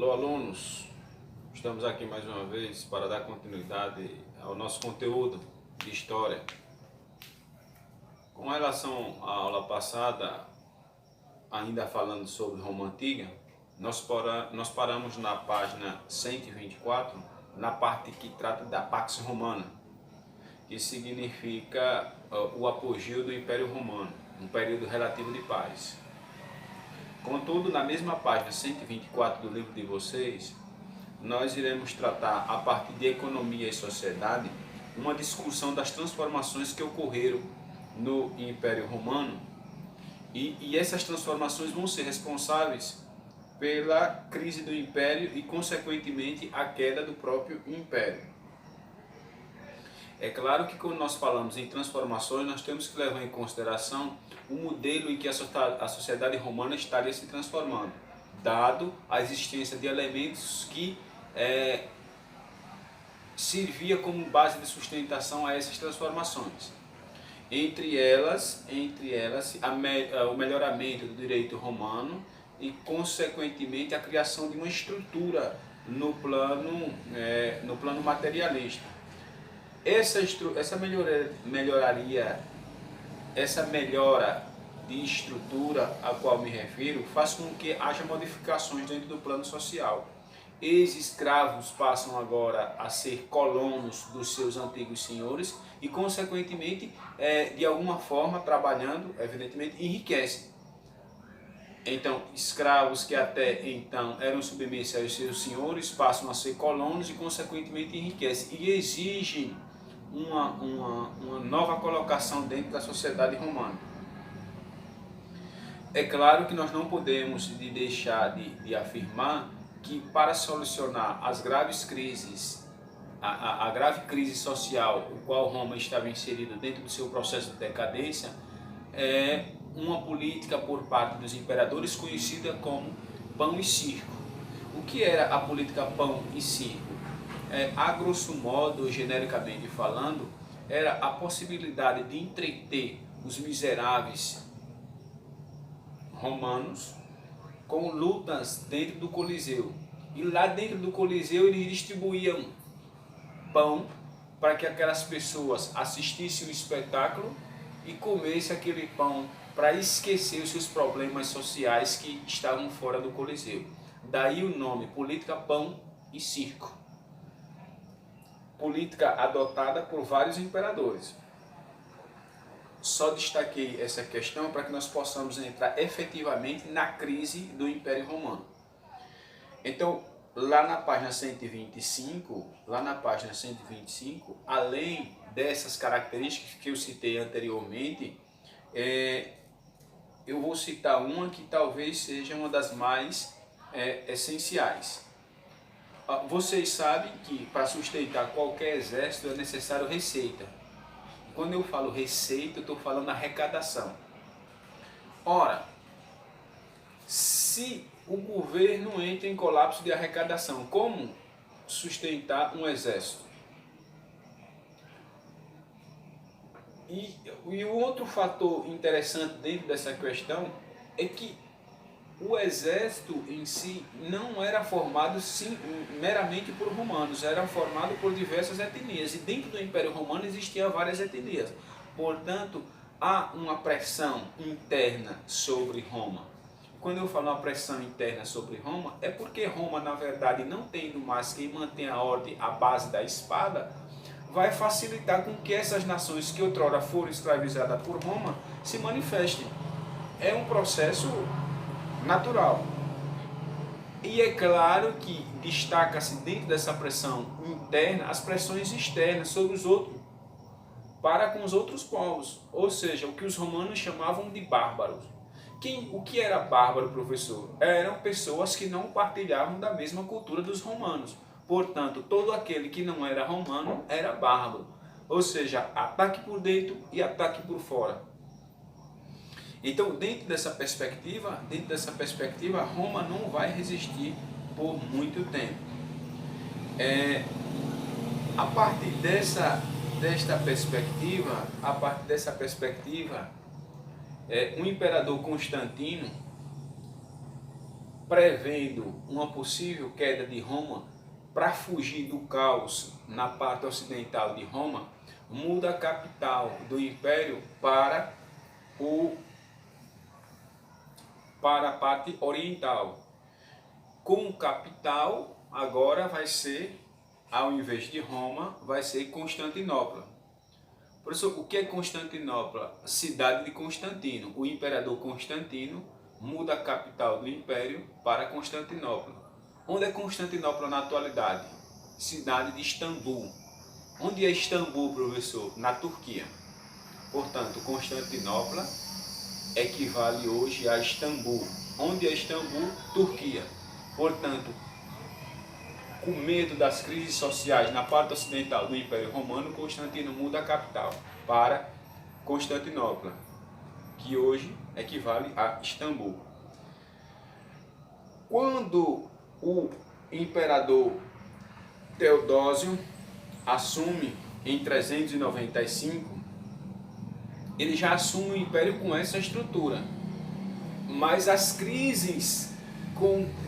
Alô, alunos! Estamos aqui mais uma vez para dar continuidade ao nosso conteúdo de história. Com relação à aula passada, ainda falando sobre Roma Antiga, nós paramos na página 124, na parte que trata da Pax Romana, que significa o apogeu do Império Romano, um período relativo de paz. Contudo, na mesma página 124 do livro de vocês, nós iremos tratar, a partir de economia e sociedade, uma discussão das transformações que ocorreram no Império Romano, e essas transformações vão ser responsáveis pela crise do Império e, consequentemente, a queda do próprio Império. É claro que quando nós falamos em transformações, nós temos que levar em consideração o modelo em que a sociedade romana estaria se transformando, dado a existência de elementos que servia como base de sustentação a essas transformações. Entre elas o melhoramento do direito romano e, consequentemente, a criação de uma estrutura no plano materialista. Essa melhora de estrutura a qual me refiro faz com que haja modificações dentro do plano social. Ex-escravos passam agora a ser colonos dos seus antigos senhores e, consequentemente, de alguma forma, trabalhando, evidentemente, enriquecem. Então, escravos que até então eram submissos aos seus senhores passam a ser colonos e, consequentemente, enriquecem e exigem uma nova colocação dentro da sociedade romana. É claro que nós não podemos deixar de afirmar que, para solucionar as graves crises, a grave crise social no qual Roma estava inserido dentro do seu processo de decadência, uma política por parte dos imperadores conhecida como pão e circo. O que era a política pão e circo? A grosso modo, genericamente falando, era a possibilidade de entreter os miseráveis romanos com lutas dentro do Coliseu. E lá dentro do Coliseu eles distribuíam pão para que aquelas pessoas assistissem o espetáculo e comessem aquele pão para esquecer os seus problemas sociais que estavam fora do Coliseu. Daí o nome, política pão e circo. Política adotada por vários imperadores. Só destaquei essa questão para que nós possamos entrar efetivamente na crise do Império Romano. Então, lá na página 125, além dessas características que eu citei anteriormente, eu vou citar uma que talvez seja uma das mais essenciais. Vocês sabem que para sustentar qualquer exército é necessário receita. Quando eu falo receita, eu estou falando arrecadação. Ora, se o governo entra em colapso de arrecadação, como sustentar um exército? E o outro fator interessante dentro dessa questão é que o exército em si não era formado meramente por romanos, era formado por diversas etnias. E dentro do Império Romano existiam várias etnias. Portanto, há uma pressão interna sobre Roma. Quando eu falo uma pressão interna sobre Roma, é porque Roma, na verdade, não tendo mais quem mantém a ordem à base da espada, vai facilitar com que essas nações que outrora foram escravizadas por Roma se manifestem. É um processo natural. E é claro que destaca-se dentro dessa pressão interna as pressões externas sobre os outros, para com os outros povos, ou seja, o que os romanos chamavam de bárbaros. O que era bárbaro, professor? Eram pessoas que não partilhavam da mesma cultura dos romanos. Portanto, todo aquele que não era romano era bárbaro. Ou seja, ataque por dentro e ataque por fora. Então, dentro dessa perspectiva, Roma não vai resistir por muito tempo. A partir dessa perspectiva, o imperador Constantino prevendo uma possível queda de Roma, para fugir do caos na parte ocidental de Roma, muda a capital do império para a parte oriental. Com capital, agora vai ser, ao invés de Roma, vai ser Constantinopla. Professor, o que é Constantinopla? Cidade de Constantino. O imperador Constantino muda a capital do império para Constantinopla. Onde é Constantinopla na atualidade? Cidade de Istambul. Onde é Istambul, professor? Na Turquia. Portanto, Constantinopla equivale hoje a Istambul. Onde é Istambul? Turquia. Portanto, com medo das crises sociais na parte ocidental do Império Romano, Constantino muda a capital para Constantinopla, que hoje equivale a Istambul. Quando o imperador Teodósio assume em 395, ele já assume o império com essa estrutura, mas as crises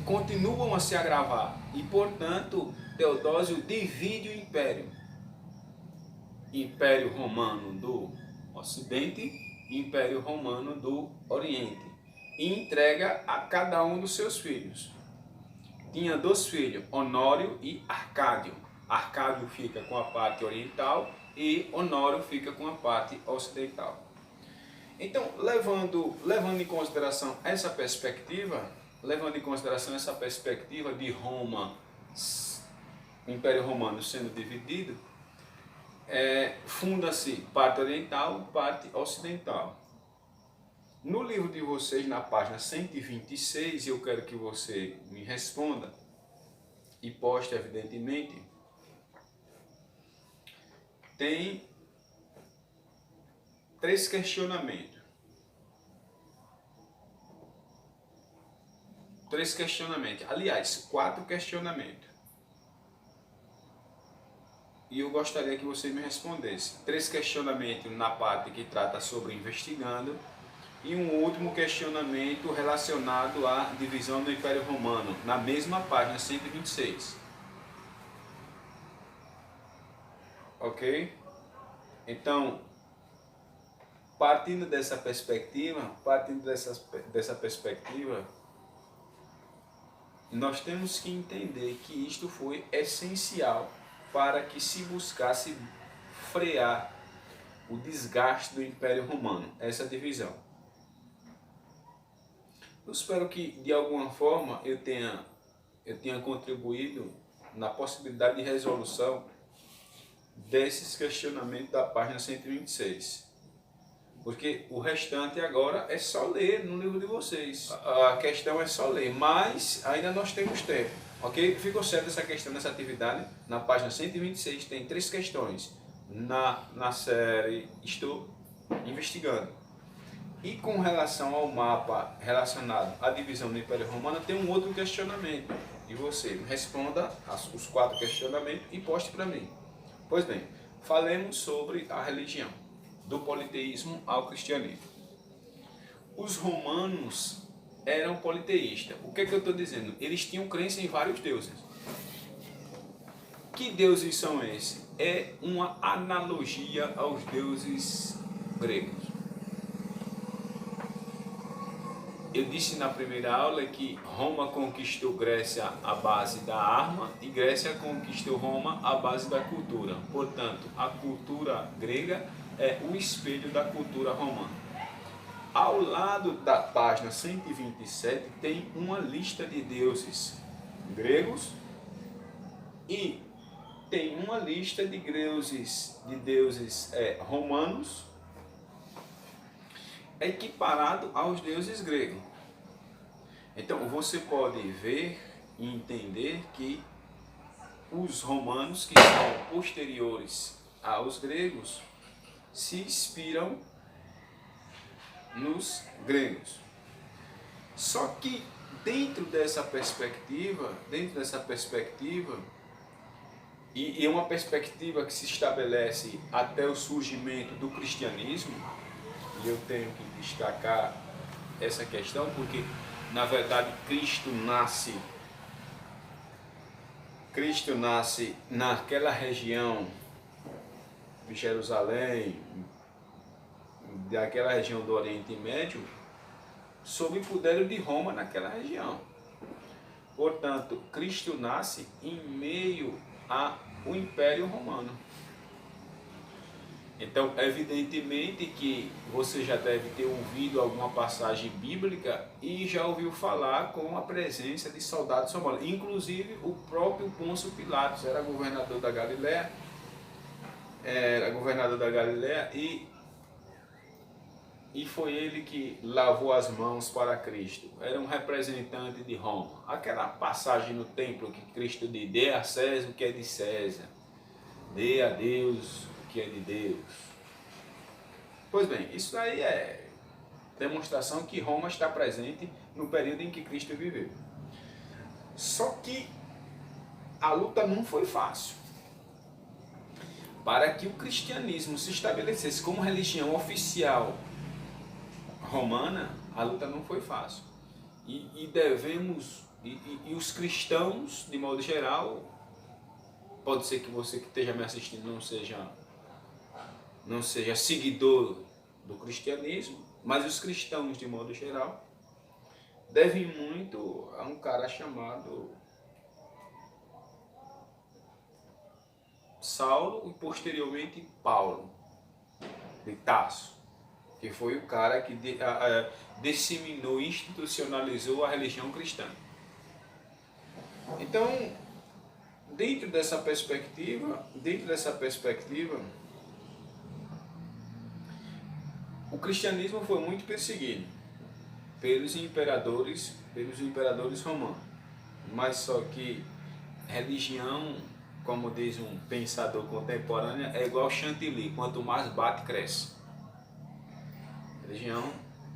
continuam a se agravar e, portanto, Teodósio divide o império. Império Romano do Ocidente e Império Romano do Oriente, e entrega a cada um dos seus filhos. Tinha 2 filhos, Honório e Arcádio. Arcádio fica com a parte oriental e Honório fica com a parte ocidental. Então, levando em consideração essa perspectiva, de Roma, o Império Romano sendo dividido, funda-se parte oriental, parte ocidental. No livro de vocês, na página 126, eu quero que você me responda e poste, evidentemente, tem 3 questionamentos. 3 questionamentos. Aliás, 4 questionamentos. E eu gostaria que você me respondesse. 3 questionamentos na parte que trata sobre investigando, e um último questionamento relacionado à divisão do Império Romano, na mesma página 126. Ok? Então, partindo dessa perspectiva, nós temos que entender que isto foi essencial para que se buscasse frear o desgaste do Império Romano, essa divisão. Eu espero que, de alguma forma, eu tenha contribuído na possibilidade de resolução desses questionamentos da página 126. Porque o restante agora é só ler no livro de vocês. A questão é só ler, mas ainda nós temos tempo. Ok? Ficou certo essa questão dessa atividade? Na página 126 tem 3 questões na série Estou Investigando. E com relação ao mapa relacionado à divisão do Império Romano, tem um outro questionamento. E você responda os 4 questionamentos e poste para mim. Pois bem, falemos sobre a religião, do politeísmo ao cristianismo. Os romanos eram politeístas. O que é que eu estou dizendo? Eles tinham crença em vários deuses. Que deuses são esses? É uma analogia aos deuses gregos. Eu disse na primeira aula que Roma conquistou Grécia à base da arma e Grécia conquistou Roma à base da cultura. Portanto, a cultura grega é o espelho da cultura romana. Ao lado da página 127 tem uma lista de deuses gregos e tem uma lista de deuses romanos equiparado aos deuses gregos. Então você pode ver e entender que os romanos, que são posteriores aos gregos, se inspiram nos gregos. Só que dentro dessa perspectiva, e é uma perspectiva que se estabelece até o surgimento do cristianismo, e eu tenho que destacar essa questão porque na verdade, Cristo nasce naquela região de Jerusalém, daquela região do Oriente Médio, sob o poder de Roma naquela região. Portanto, Cristo nasce em meio ao Império Romano. Então, evidentemente que você já deve ter ouvido alguma passagem bíblica e já ouviu falar com a presença de soldados romanos. Inclusive, o próprio Pôncio Pilatos era governador da Galileia, e foi ele que lavou as mãos para Cristo. Era um representante de Roma. Aquela passagem no templo que Cristo diz: dê a César o que é de César, dê a Deus o que é de Deus. Pois bem, isso aí é demonstração que Roma está presente no período em que Cristo viveu. Só que a luta não foi fácil. Para que o cristianismo se estabelecesse como religião oficial romana, a luta não foi fácil. E os cristãos, de modo geral, pode ser que você que esteja me assistindo não seja seguidor do cristianismo, mas os cristãos, de modo geral, devem muito a um cara chamado Saulo e posteriormente Paulo de Tarso, que foi o cara que disseminou e institucionalizou a religião cristã. Então, dentro dessa perspectiva, o cristianismo foi muito perseguido pelos imperadores romanos. Mas só que religião, como diz um pensador contemporâneo, é igual chantilly: quanto mais bate, cresce. Religião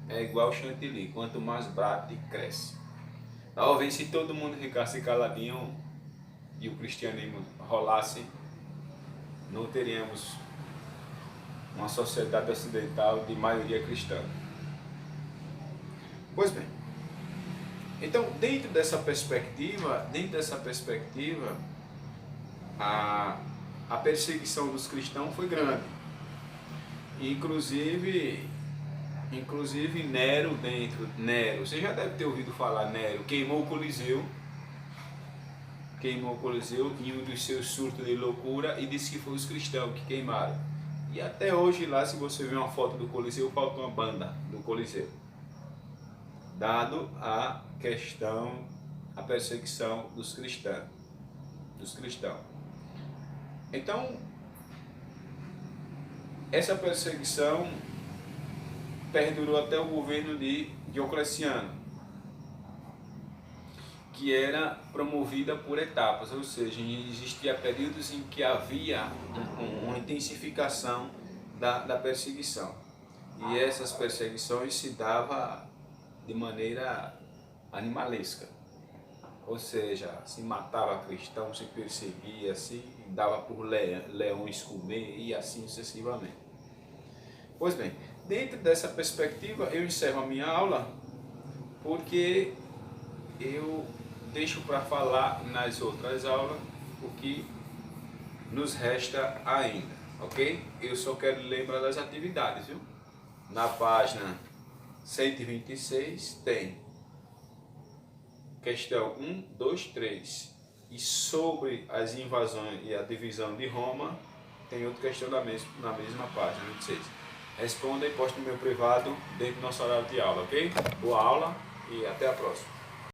é igual chantilly: quanto mais bate, cresce. Talvez se todo mundo ficasse caladinho e o cristianismo rolasse, não teríamos uma sociedade ocidental de maioria cristã. Pois bem, então dentro dessa perspectiva, a perseguição dos cristãos foi grande. Inclusive Nero, você já deve ter ouvido falar, Nero queimou o Coliseu em um dos seus surtos de loucura, e disse que foi os cristãos que queimaram. E até hoje lá, se você ver uma foto do Coliseu, falta uma banda do Coliseu, dado a perseguição dos cristãos. Então, essa perseguição perdurou até o governo de Diocleciano, que era promovida por etapas, ou seja, existia períodos em que havia uma intensificação da perseguição. E essas perseguições se davam de maneira animalesca, ou seja, se matava cristão, se perseguia, se dava por leões comer e assim sucessivamente. Pois bem, dentro dessa perspectiva eu encerro a minha aula, porque eu deixo para falar nas outras aulas o que nos resta ainda, ok? Eu só quero lembrar das atividades, viu? Na página 126 tem questão 1, 2, 3. E sobre as invasões e a divisão de Roma, tem outro questionamento na mesma página 26. Responda e poste no meu privado dentro do nosso horário de aula, ok? Boa aula e até a próxima.